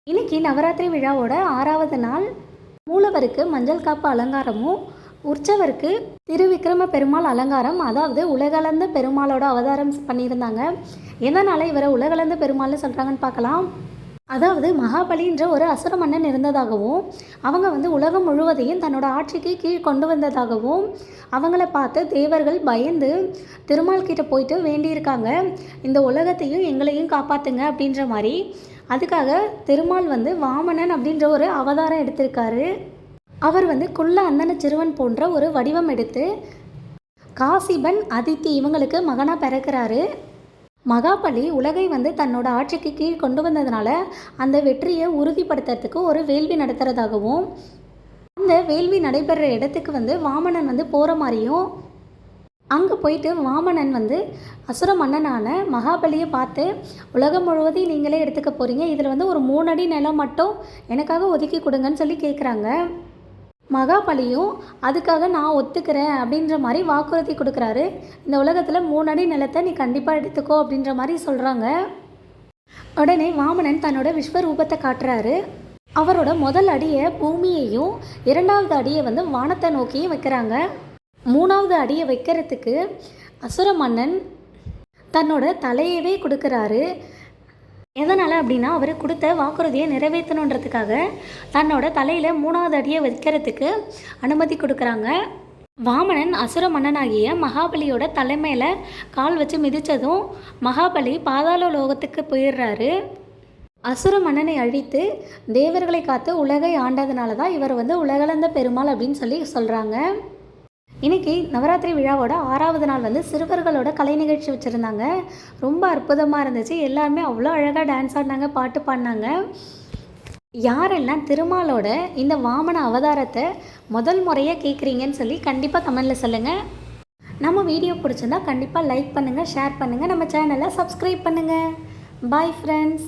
இன்னைக்கு நவராத்திரி விழாவோட 6வது நாள். மூலவருக்கு மஞ்சள் காப்பு அலங்காரமும், உற்சவருக்கு திருவிக்கிரம பெருமாள் அலங்காரம், அதாவது உலகளந்த பெருமாளோட அவதாரம் பண்ணியிருந்தாங்க. எதனால் இவரை உலகளந்த பெருமாள்னு சொல்கிறாங்கன்னு பார்க்கலாம். அதாவது மகாபலின்ற ஒரு அசுர மன்னன் இருந்ததாகவும், அவங்க உலகம் முழுவதையும் தன்னோட ஆட்சிக்கு கீழ் கொண்டு வந்ததாகவும், அவங்கள பார்த்து தேவர்கள் பயந்து திருமால் கிட்ட போயிட்டு வேண்டியிருக்காங்க, இந்த உலகத்தையும் எங்களையும் காப்பாற்றுங்க அப்படின்ற மாதிரி. அதுக்காக திருமால் வாமனன் அப்படின்ற ஒரு அவதாரம் எடுத்திருக்காரு. அவர் குள்ள அந்தன சிறுவன் போன்ற ஒரு வடிவம் எடுத்து காசிபன், அதித்தி இவங்களுக்கு மகனாக பிறக்கிறாரு. மகாபலி உலகை தன்னோட ஆட்சிக்கு கீழ் கொண்டு வந்ததுனால அந்த வெற்றியை உறுதிப்படுத்துறதுக்கு ஒரு வேள்வி நடத்துகிறதாகவும், அந்த வேள்வி நடைபெற இடத்துக்கு வாமனன் போகிற மாதிரியும், அங்கே போயிட்டு வாமனன் அசுர மன்னனான மகாபலியை பார்த்து, உலகம் முழுவதையும் நீங்களே எடுத்துக்க போகிறீங்க, இதில் ஒரு 3 அடி நிலம் மட்டும் எனக்காக ஒதுக்கி கொடுங்கன்னு சொல்லி கேட்குறாங்க. மகாபலியும் அதுக்காக நான் ஒத்துக்கிறேன் அப்படின்ற மாதிரி வாக்குறுதி கொடுக்குறாரு. இந்த உலகத்தில் 3 அடி நிலத்தை நீ கண்டிப்பாக எடுத்துக்கோ அப்படின்ற மாதிரி சொல்கிறாங்க. உடனே வாமனன் தன்னோட விஸ்வரூபத்தை காட்டுறாரு. அவரோட முதல் அடியை பூமியையும், 2வது அடியை வானத்தை நோக்கியும் வைக்கிறாங்க. 3வது அடியை வைக்கிறதுக்கு அசுர மன்னன் தன்னோட தலையவே கொடுக்குறாரு. எதனால் அப்படின்னா, அவர் கொடுத்த வாக்குறுதியை நிறைவேற்றணுன்றதுக்காக தன்னோட தலையில் 3வது அடியை வைக்கிறதுக்கு அனுமதி கொடுக்குறாங்க. வாமனன் அசுர மன்னனாகிய மகாபலியோட தலைமையில் கால் வச்சு மிதித்ததும் மகாபலி பாதாள லோகத்துக்கு போயிடுறாரு. அசுர மன்னனை அழித்து தேவர்களை காத்து உலகை ஆண்டதுனால தான் இவர் உலகளந்த பெருமாள் அப்படின்னு சொல்லி சொல்கிறாங்க. இன்றைக்கி நவராத்திரி விழாவோட 6வது நாள் சிறுவர்களோட கலை நிகழ்ச்சி வச்சுருந்தாங்க. ரொம்ப அற்புதமாக இருந்துச்சு. எல்லாருமே அவ்வளோ அழகாக டான்ஸ் ஆடினாங்க, பாட்டு பாடினாங்க. யாரெல்லாம் திருமாலோட இந்த வாமன அவதாரத்தை முதல் முறையாக கேட்குறீங்கன்னு சொல்லி கண்டிப்பாக கமெண்டில் சொல்லுங்கள். நம்ம வீடியோ பிடிச்சிருந்தா கண்டிப்பாக லைக் பண்ணுங்கள், ஷேர் பண்ணுங்கள், நம்ம சேனலை சப்ஸ்கிரைப் பண்ணுங்கள். Bye friends.